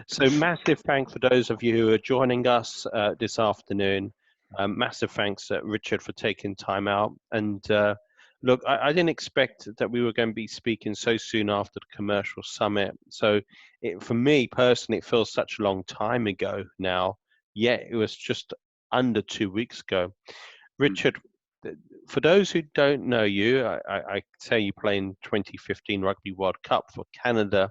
So massive thanks for those of you who are joining us this afternoon. Massive thanks, Richard, for taking time out. And look, I didn't expect that we were going to be speaking so soon after the commercial summit. So for me personally, it feels such a long time ago now, yet it was just under 2 weeks ago. Richard, for those who don't know you, I say you play in 2015 Rugby World Cup for Canada.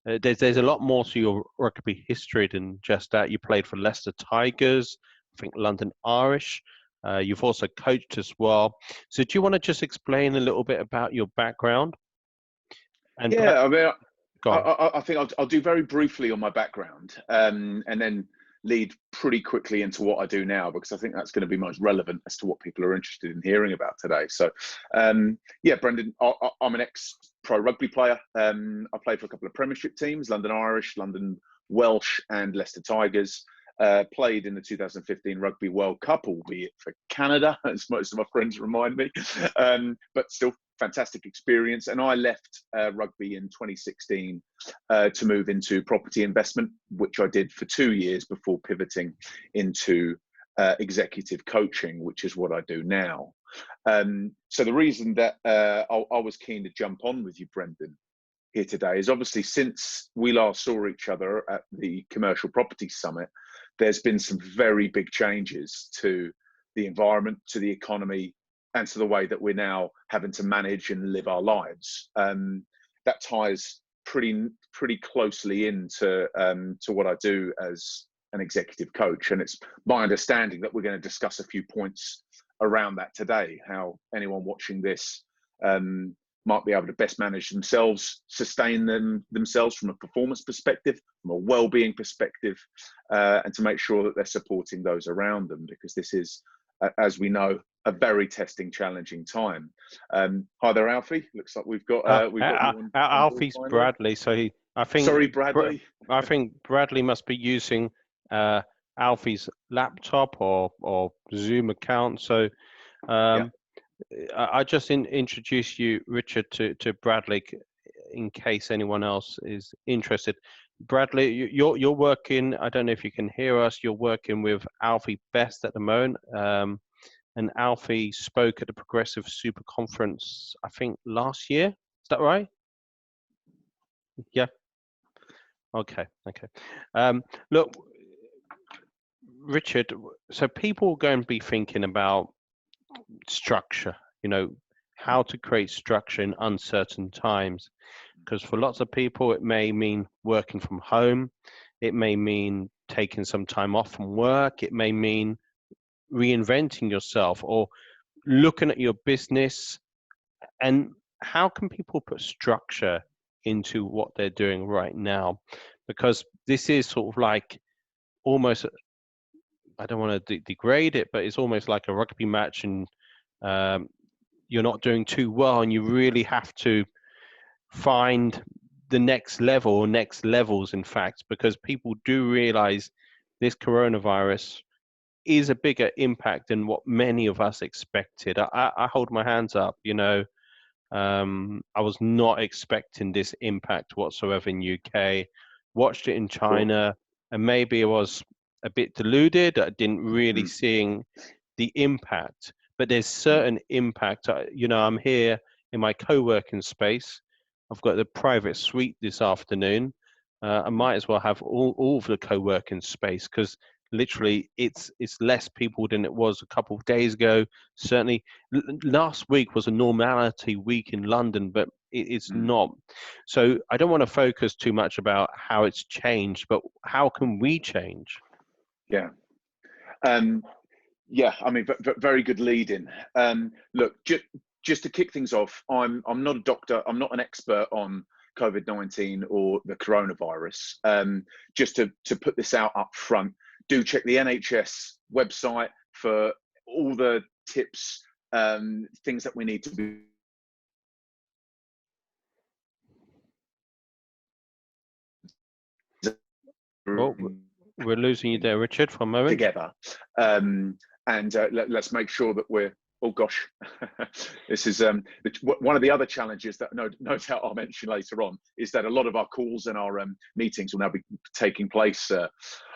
There's a lot more to your rugby history than just that. You played for Leicester Tigers, I think London Irish. You've also coached as well. So do you want to just explain a little bit about your background? And yeah, I mean, go on. I think I'll do very briefly on my background, and then lead pretty quickly into what I do now, because I think that's going to be most relevant as to what people are interested in hearing about today. So, yeah, Brendan, I'm an ex-pro rugby player. I played for a couple of Premiership teams, London Irish, London Welsh, and Leicester Tigers. Played in the 2015 Rugby World Cup, albeit for Canada, as most of my friends remind me, but still fantastic experience. And I left rugby in 2016 to move into property investment, which I did for 2 years before pivoting into executive coaching, which is what I do now. So the reason that I was keen to jump on with you, Brendan, here today is obviously since we last saw each other at the Commercial Property Summit, there's been some very big changes to the environment, to the economy, and to the way that we're now having to manage and live our lives. That ties pretty closely into to what I do as an executive coach. And it's my understanding that we're going to discuss a few points around that today, how anyone watching this might be able to best manage themselves, sustain themselves from a performance perspective, from a well-being perspective, and to make sure that they're supporting those around them, because this is, as we know, a very testing, challenging time. Hi there, Alfie. Looks like we've got Alfie's Bradley. So I think. Sorry, Bradley. I think Bradley must be using Alfie's laptop or Zoom account. So. Yeah. I just introduce you, Richard, to Bradley, in case anyone else is interested. Bradley, you're working. I don't know if you can hear us. You're working with Alfie Best at the moment, and Alfie spoke at the Progressive Super Conference, I think last year. Is that right? Yeah. Okay. Look, Richard. So people are going to be thinking about structure, how to create structure in uncertain times, because for lots of people it may mean working from home, it may mean taking some time off from work, it may mean reinventing yourself or looking at your business. And how can people put structure into what they're doing right now? Because this is sort of like almost, I don't want to degrade it, but it's almost like a rugby match, and you're not doing too well, and you really have to find the next level or next levels, in fact, because people do realize this coronavirus is a bigger impact than what many of us expected. I hold my hands up, I was not expecting this impact whatsoever in UK. Watched it in China, and maybe I was a bit deluded. I didn't really seeing the impact. But there's certain impact. I'm here in my co-working space. I've got the private suite this afternoon. I might as well have all of the co-working space, because literally it's less people than it was a couple of days ago. Certainly last week was a normality week in London, but it's not. So I don't want to focus too much about how it's changed, but how can we change? Yeah. Yeah, I mean, very good lead in. Look, just to kick things off, I'm not a doctor. I'm not an expert on COVID-19 or the coronavirus. Just to put this out up front, do check the NHS website for all the tips, things that we need to be. Well, we're losing you there, Richard, for a moment. Together. And let's make sure that we're Oh gosh, this is one of the other challenges that no doubt I'll mention later on, is that a lot of our calls and our meetings will now be taking place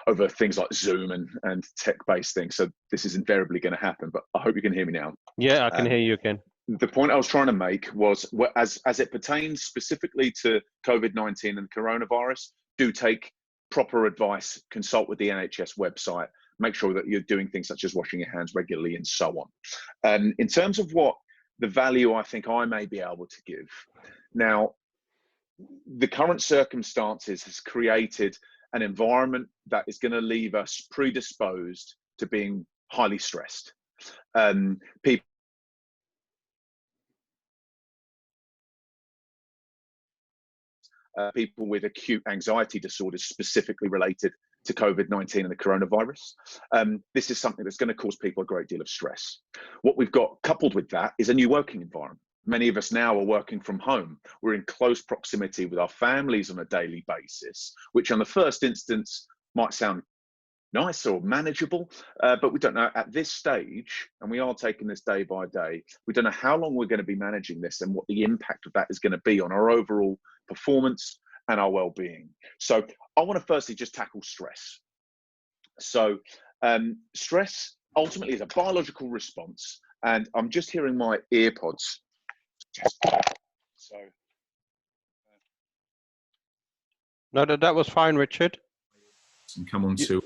over things like Zoom and tech-based things. So this is invariably going to happen, but I hope you can hear me now. Yeah, I can hear you again. The point I was trying to make was, as it pertains specifically to COVID-19 and coronavirus, do take proper advice, consult with the NHS website, make sure that you're doing things such as washing your hands regularly and so on. In terms of what the value I think I may be able to give, now, the current circumstances has created an environment that is going to leave us predisposed to being highly stressed. People with acute anxiety disorders specifically related to COVID-19 and the coronavirus. This is something that's going to cause people a great deal of stress. What we've got coupled with that is a new working environment. Many of us now are working from home. We're in close proximity with our families on a daily basis, which on the first instance might sound nice or manageable, but we don't know at this stage, and we are taking this day by day, we don't know how long we're going to be managing this and what the impact of that is going to be on our overall performance and our well-being. So I want to firstly just tackle stress. So stress ultimately is a biological response, and I'm just hearing my earpods. So no, that was fine, Richard. And come on to.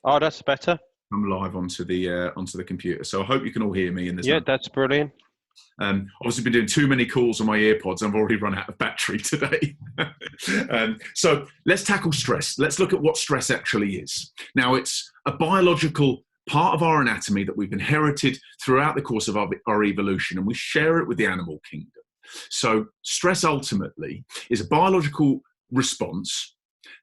Oh, that's better. I'm live onto the computer, so I hope you can all hear me. That's brilliant. Obviously, been doing too many calls on my earpods. I've already run out of battery today. So let's tackle stress. Let's look at what stress actually is. Now, it's a biological part of our anatomy that we've inherited throughout the course of our evolution, and we share it with the animal kingdom. So stress ultimately is a biological response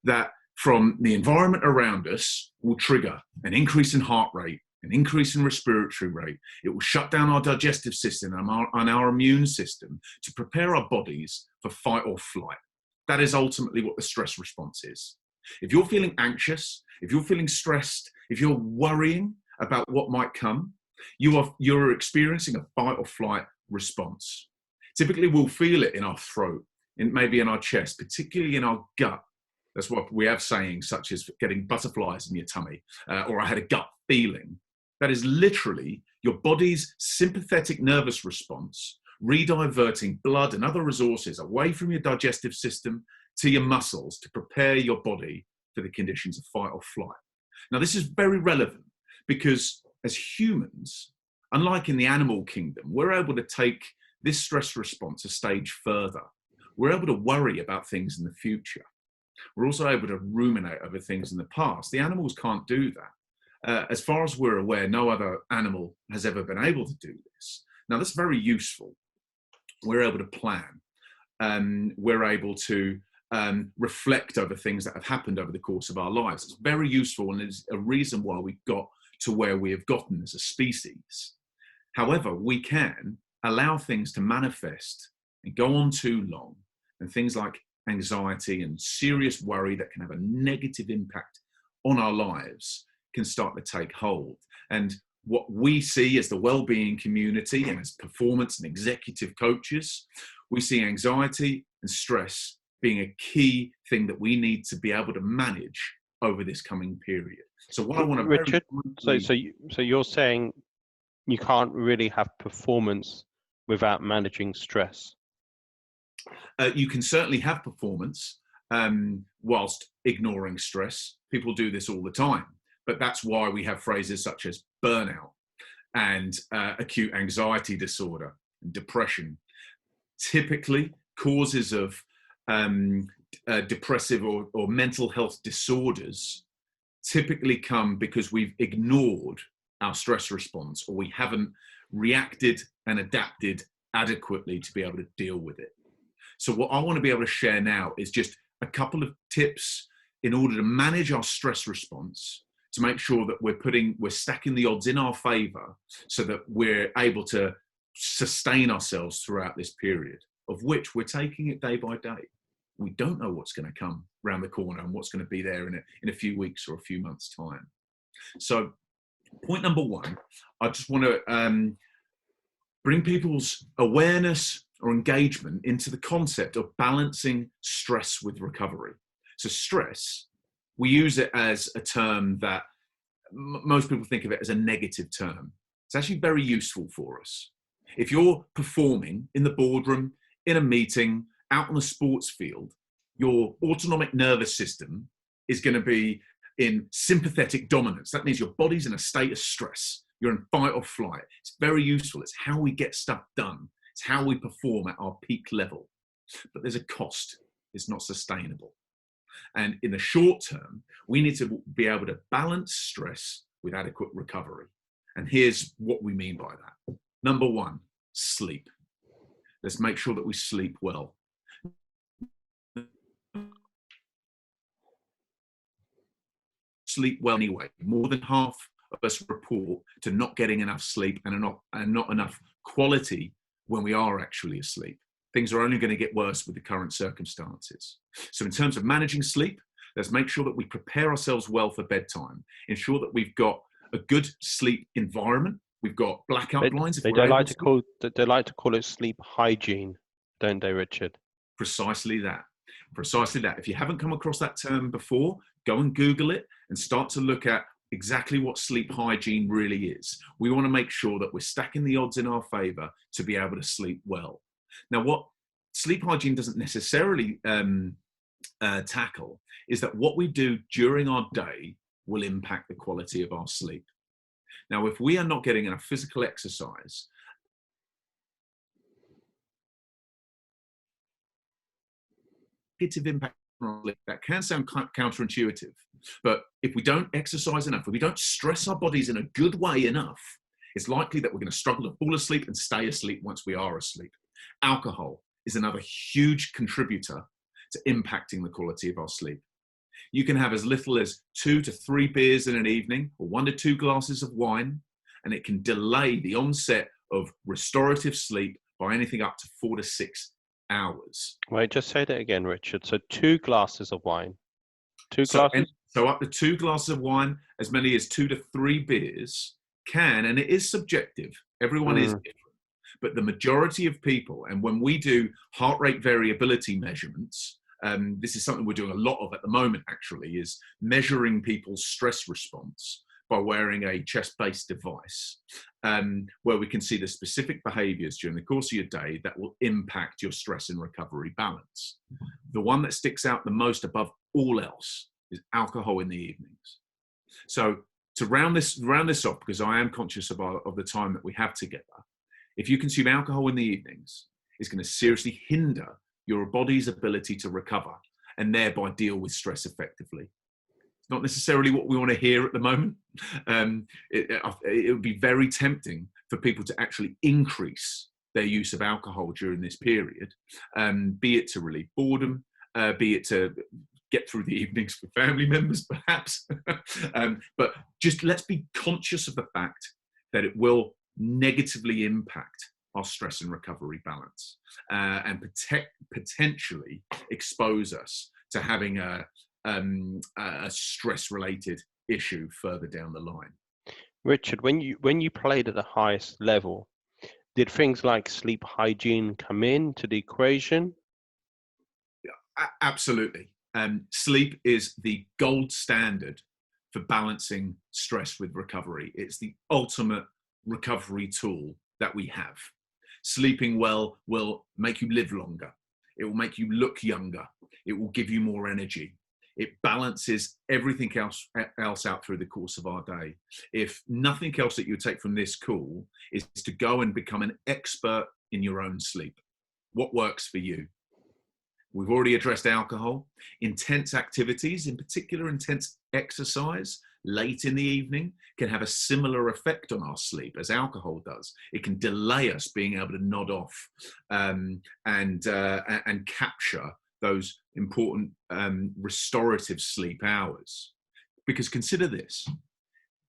that from the environment around us will trigger an increase in heart rate, an increase in respiratory rate. It will shut down our digestive system and our immune system to prepare our bodies for fight or flight. That is ultimately what the stress response is. If you're feeling anxious, if you're feeling stressed, if you're worrying about what might come, you're experiencing a fight or flight response. Typically, we'll feel it in our throat, maybe in our chest, particularly in our gut. That's what we have sayings such as getting butterflies in your tummy, or I had a gut feeling. That is literally your body's sympathetic nervous response, rediverting blood and other resources away from your digestive system to your muscles to prepare your body for the conditions of fight or flight. Now, this is very relevant because as humans, unlike in the animal kingdom, we're able to take this stress response a stage further. We're able to worry about things in the future. We're also able to ruminate over things in the past. The animals can't do that. As far as we're aware, no other animal has ever been able to do this. Now, that's very useful. We're able to plan. We're able to reflect over things that have happened over the course of our lives. It's very useful, and it's a reason why we got to where we have gotten as a species. However, we can allow things to manifest and go on too long, and things like anxiety and serious worry that can have a negative impact on our lives can start to take hold. And what we see as the well-being community and as performance and executive coaches, we see anxiety and stress being a key thing that we need to be able to manage over this coming period. So what I want to Richard, so you're saying you can't really have performance without managing stress? You can certainly have performance whilst ignoring stress. People do this all the time, but that's why we have phrases such as burnout and acute anxiety disorder and depression. Typically, causes of depressive or mental health disorders typically come because we've ignored our stress response, or we haven't reacted and adapted adequately to be able to deal with it. So what I want to be able to share now is just a couple of tips in order to manage our stress response, to make sure that we're stacking the odds in our favor so that we're able to sustain ourselves throughout this period, of which we're taking it day by day. We don't know what's going to come around the corner and what's going to be there in a few weeks or a few months' time. So point number one, I just want to bring people's awareness or engagement into the concept of balancing stress with recovery. So stress, we use it as a term that most people think of it as a negative term. It's actually very useful for us. If you're performing in the boardroom, in a meeting, out on the sports field, your autonomic nervous system is going to be in sympathetic dominance. That means your body's in a state of stress. You're in fight or flight. It's very useful. It's how we get stuff done. It's how we perform at our peak level. But there's a cost. It's not sustainable. And in the short term, we need to be able to balance stress with adequate recovery. And here's what we mean by that. Number one, sleep. Let's make sure that we sleep well. Sleep well anyway. More than half of us report to not getting enough sleep and not enough quality when we are actually asleep. Things are only going to get worse with the current circumstances. So in terms of managing sleep, let's make sure that we prepare ourselves well for bedtime. Ensure that we've got a good sleep environment. We've got blackout blinds. They like to call it sleep hygiene, don't they, Richard? Precisely that. Precisely that. If you haven't come across that term before, go and Google it and start to look at exactly what sleep hygiene really is. We want to make sure that we're stacking the odds in our favor to be able to sleep well. Now, what sleep hygiene doesn't necessarily tackle is that what we do during our day will impact the quality of our sleep. Now, if we are not getting enough physical exercise, negative impact on our sleep, that can sound counterintuitive, but if we don't exercise enough, if we don't stress our bodies in a good way enough, it's likely that we're going to struggle to fall asleep and stay asleep once we are asleep. Alcohol is another huge contributor to impacting the quality of our sleep. You can have as little as 2 to 3 beers in an evening, or 1 to 2 glasses of wine, and it can delay the onset of restorative sleep by anything up to 4 to 6 hours. Wait, just say that again, Richard. So 2 glasses of wine. 2 glasses? So up to 2 glasses of wine, as many as 2 to 3 beers can, and it is subjective. Everyone is different. But the majority of people, and when we do heart rate variability measurements, this is something we're doing a lot of at the moment, actually, is measuring people's stress response by wearing a chest-based device, where we can see the specific behaviors during the course of your day that will impact your stress and recovery balance. The one that sticks out the most above all else is alcohol in the evenings. So to round this off, because I am conscious of the time that we have together, if you consume alcohol in the evenings, it's going to seriously hinder your body's ability to recover and thereby deal with stress effectively. It's not necessarily what we want to hear at the moment. It would be very tempting for people to actually increase their use of alcohol during this period, be it to relieve boredom, be it to get through the evenings for family members, perhaps. But just let's be conscious of the fact that it will negatively impact our stress and recovery balance, and potentially expose us to having a stress-related issue further down the line. Richard, when you played at the highest level, did things like sleep hygiene come into the equation? Yeah, absolutely. Sleep is the gold standard for balancing stress with recovery. It's the ultimate recovery tool that we have. Sleeping well will make you live longer. It will make you look younger. It will give you more energy. It balances everything else out through the course of our day. If nothing else that you take from this call is to go and become an expert in your own sleep. What works for you? We've already addressed alcohol. Intense activities, in particular intense exercise, late in the evening can have a similar effect on our sleep as alcohol does. It can delay us being able to nod off and capture those important restorative sleep hours. Because consider this,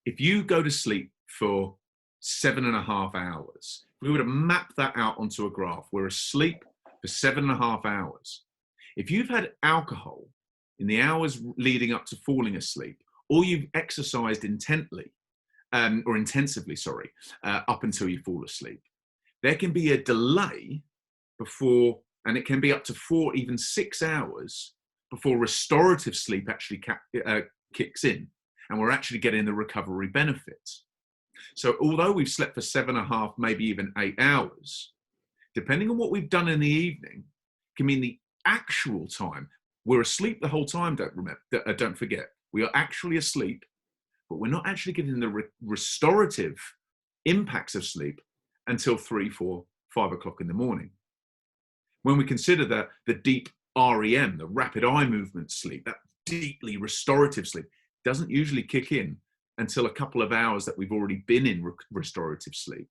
if you go to sleep for 7.5 hours, if we were to map that out onto a graph, we're asleep for 7.5 hours. If you've had alcohol in the hours leading up to falling asleep, or you've exercised intensively, up until you fall asleep, there can be a delay before, and it can be up to 4, even 6 hours before restorative sleep actually kicks in, and we're actually getting the recovery benefits. So although we've slept for 7.5, maybe even 8 hours, depending on what we've done in the evening, can mean the actual time. We're asleep the whole time, don't forget. We are actually asleep, but we're not actually getting the restorative impacts of sleep until 3, 4, 5 o'clock in the morning. When we consider the deep REM, the rapid eye movement sleep, that deeply restorative sleep, doesn't usually kick in until a couple of hours that we've already been in restorative sleep.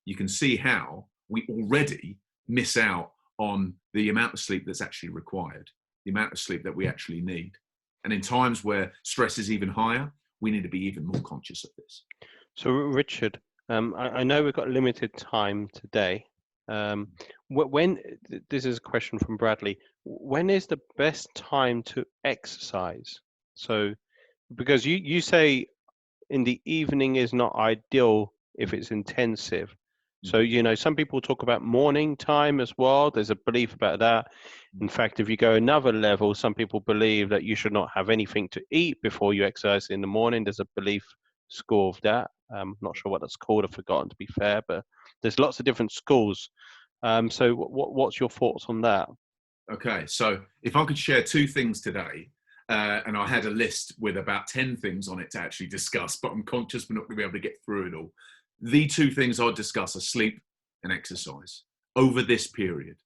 You can see how we already miss out on the amount of sleep that's actually required, the amount of sleep that we actually need. And in times where stress is even higher, we need to be even more conscious of this. So, Richard, I know we've got limited time today. When this is a question from Bradley, when is the best time to exercise? So, because you say in the evening is not ideal if it's intensive. So, some people talk about morning time as well. There's a belief about that. In fact, if you go another level, some people believe that you should not have anything to eat before you exercise in the morning. There's a belief school of that. I'm not sure what that's called. I've forgotten, to be fair, but there's lots of different schools. So what's your thoughts on that? Okay, so if I could share 2 things today, and I had a list with about 10 things on it to actually discuss, but I'm conscious we're not going to be able to get through it all. The 2 things I'd discuss are sleep and exercise over this period.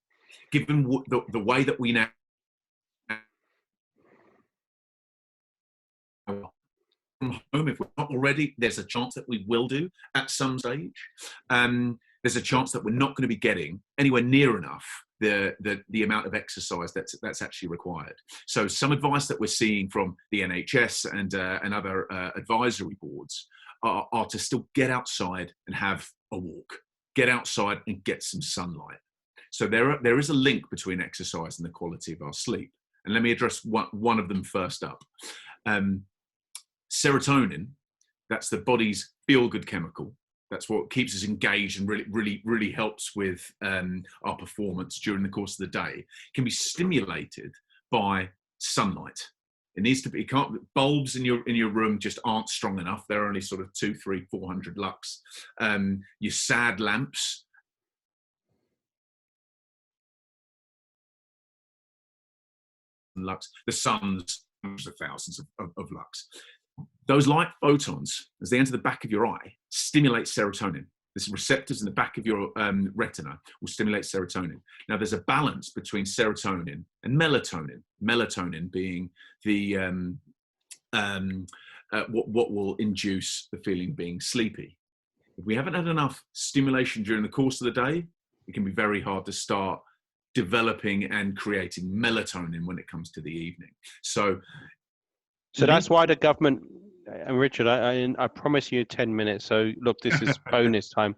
Given the way that we now from home, if we're not already, there's a chance that we will do at some stage. There's a chance that we're not going to be getting anywhere near enough the amount of exercise that's actually required. So some advice that we're seeing from the NHS and other advisory boards are to still get outside and have a walk, get outside and get some sunlight. So there is a link between exercise and the quality of our sleep. And let me address one of them first up. Serotonin, that's the body's feel-good chemical. That's what keeps us engaged and really helps with our performance during the course of the day. Can be stimulated by sunlight. It needs to be. Bulbs in your room just aren't strong enough. They're only sort of 200, 300, 400 lux. Your SAD lamps. Lux. The sun's hundreds of thousands of lux. Those light photons, as they enter the back of your eye, stimulate serotonin. The receptors in the back of your retina will stimulate serotonin. Now, there's a balance between serotonin and melatonin. Melatonin being the what will induce the feeling of being sleepy. If we haven't had enough stimulation during the course of the day, it can be very hard to start developing and creating melatonin when it comes to the evening. So that's why the government, and Richard, I promise you 10 minutes. So look, this is bonus time.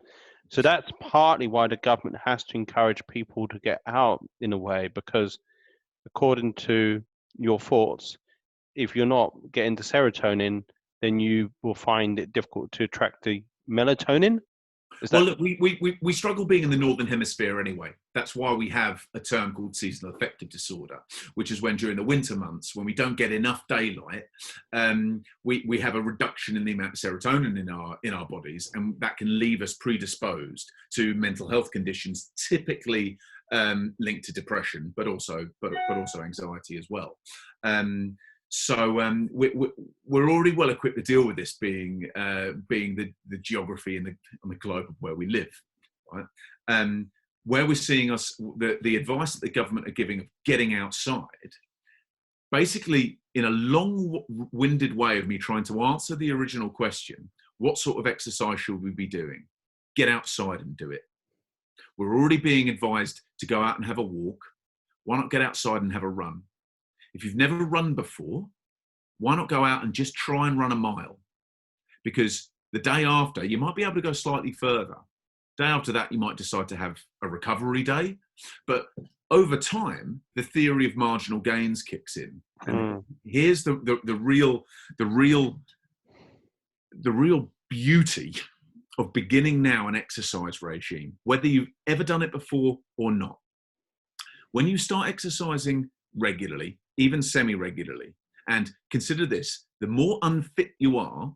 So that's partly why the government has to encourage people to get out in a way, because according to your thoughts, if you're not getting the serotonin, then you will find it difficult to attract the melatonin. Well, look, we struggle being in the Northern Hemisphere anyway. That's why we have a term called seasonal affective disorder, which is when during the winter months, when we don't get enough daylight, we have a reduction in the amount of serotonin in our bodies, and that can leave us predisposed to mental health conditions, typically linked to depression, but also anxiety as well. So we're already well equipped to deal with this, being the geography and on the globe of where we live, right? Where we're seeing the advice that the government are giving of getting outside, basically in a long-winded way of me trying to answer the original question, what sort of exercise should we be doing? Get outside and do it. We're already being advised to go out and have a walk. Why not get outside and have a run? If you've never run before, why not go out and just try and run a mile? Because the day after, you might be able to go slightly further. Day after that, you might decide to have a recovery day. But over time, the theory of marginal gains kicks in. And here's the real beauty of beginning now an exercise regime, whether you've ever done it before or not. When you start exercising regularly, even semi-regularly, and consider this, the more unfit you are,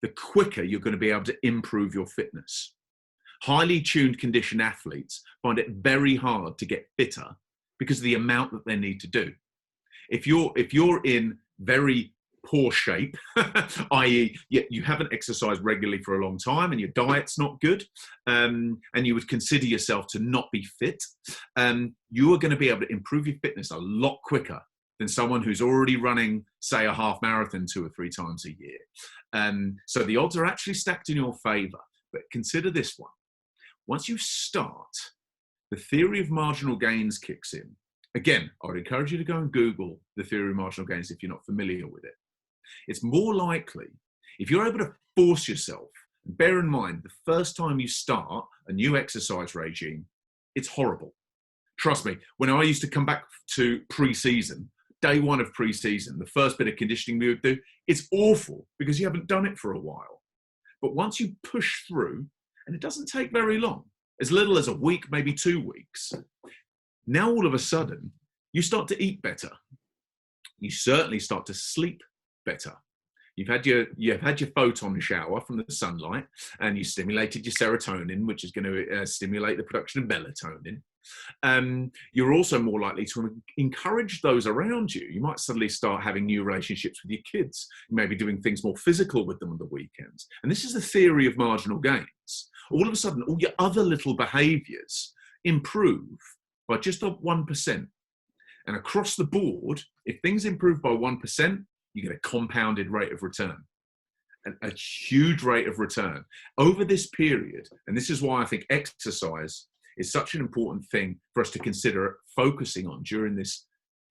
the quicker you're going to be able to improve your fitness. Highly tuned conditioned athletes find it very hard to get fitter because of the amount that they need to do. If you're in very poor shape, i.e. you haven't exercised regularly for a long time and your diet's not good, and you would consider yourself to not be fit, you are going to be able to improve your fitness a lot quicker than someone who's already running, say, a half marathon 2 or 3 times a year. So the odds are actually stacked in your favour. But consider this one. Once you start, the theory of marginal gains kicks in. Again, I would encourage you to go and Google the theory of marginal gains if you're not familiar with it. It's more likely, if you're able to force yourself, bear in mind, the first time you start a new exercise regime, it's horrible. Trust me, when I used to come back to pre-season, day one of pre-season, the first bit of conditioning we would do, it's awful because you haven't done it for a while. But once you push through, and it doesn't take very long, as little as a week, maybe 2 weeks, now all of a sudden, you start to eat better. You certainly start to sleep better. You've had your photon shower from the sunlight, and you stimulated your serotonin, which is going to stimulate the production of melatonin. You're also more likely to encourage those around you. You might suddenly start having new relationships with your kids. You may be doing things more physical with them on the weekends. And this is the theory of marginal gains. All of a sudden, all your other little behaviours improve by just 1%. And across the board, if things improve by 1%, you get a compounded rate of return, a huge rate of return over this period. And this is why I think exercise is such an important thing for us to consider focusing on during this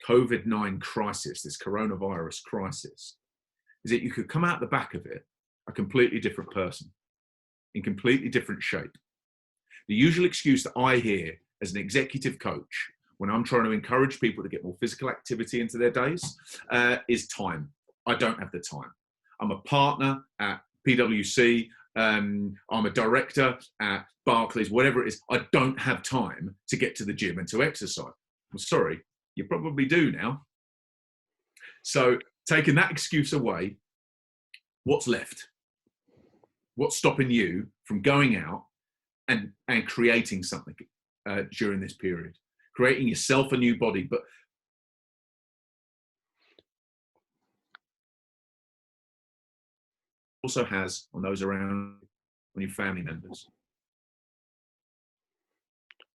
COVID-19 crisis, this coronavirus crisis, is that you could come out the back of it a completely different person, in completely different shape. The usual excuse that I hear as an executive coach when I'm trying to encourage people to get more physical activity into their days is time. I don't have the time. I'm a partner at PwC. I'm a director at Barclays, whatever it is. I don't have time to get to the gym and to exercise. Well, sorry, you probably do now. So taking that excuse away, what's left? What's stopping you from going out and creating something during this period? Creating yourself a new body, but also has on those around, on your family members.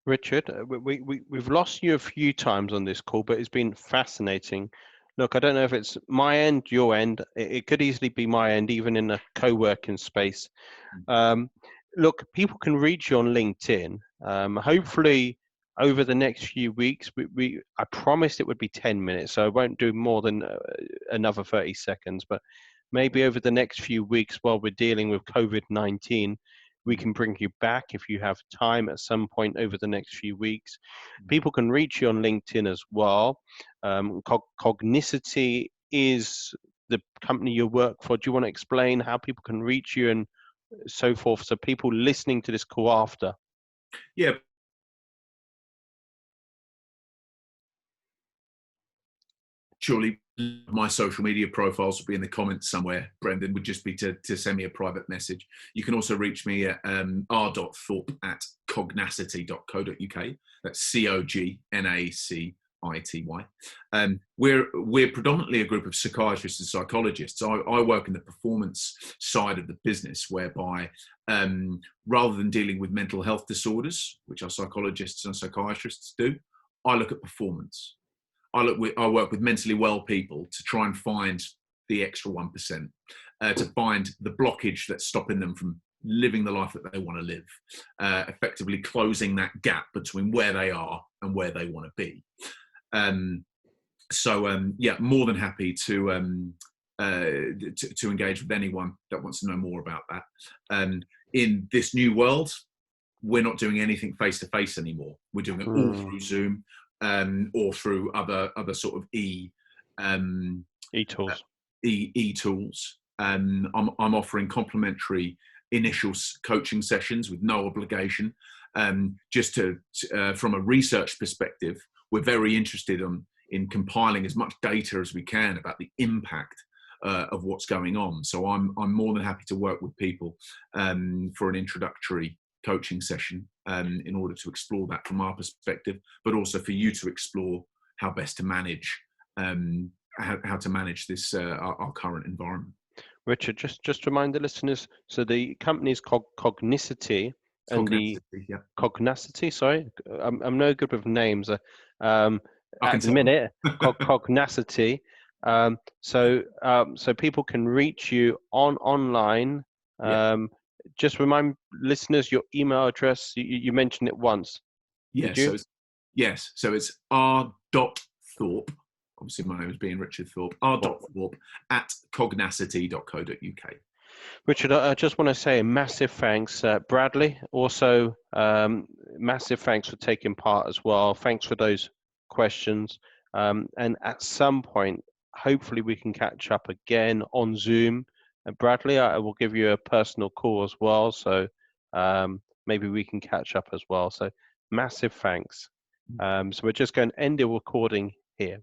Richard, we've lost you a few times on this call, but it's been fascinating. Look, I don't know if it's my end, your end. It could easily be my end, even in a co-working space. Look, people can reach you on LinkedIn. Hopefully, over the next few weeks, I promised it would be 10 minutes, so I won't do more than another 30 seconds. But maybe over the next few weeks, while we're dealing with COVID-19, we can bring you back if you have time at some point over the next few weeks. People can reach you on LinkedIn as well. Cognicity is the company you work for. Do you want to explain how people can reach you and so forth, so people listening to this call after? Yeah. Surely my social media profiles will be in the comments somewhere. Brendan, would just be to send me a private message. You can also reach me at r.thorpe@cognacity.co.uk. That's COGNACITY. We're predominantly a group of psychiatrists and psychologists. I work in the performance side of the business, whereby rather than dealing with mental health disorders, which our psychologists and psychiatrists do, I look at performance. I work with mentally well people to try and find the extra 1%, to find the blockage that's stopping them from living the life that they want to live, effectively closing that gap between where they are and where they want to be. More than happy to engage with anyone that wants to know more about that. In this new world, we're not doing anything face-to-face anymore. We're doing it all through Zoom. Or through other sort of e-tools. I'm offering complimentary initial coaching sessions with no obligation. Just from a research perspective, we're very interested in compiling as much data as we can about the impact of what's going on. So I'm more than happy to work with people for an introductory coaching session in order to explore that from our perspective, but also for you to explore how best to manage how to manage this our current environment. Richard, just remind the listeners. So the company is Cognicity, and Cognacity. Sorry, I'm no good with names. At the minute, Cognacity. So people can reach you online. Just remind listeners your email address. You mentioned it once. Yes. So it's r.thorpe. Obviously, my name is being Richard Thorpe. r.thorpe at cognacity.co.uk. Richard, I just want to say a massive thanks. Bradley, also massive thanks for taking part as well. Thanks for those questions. And at some point, hopefully we can catch up again on Zoom. Bradley, I will give you a personal call as well. So maybe we can catch up as well. So massive thanks. So we're just going to end the recording here.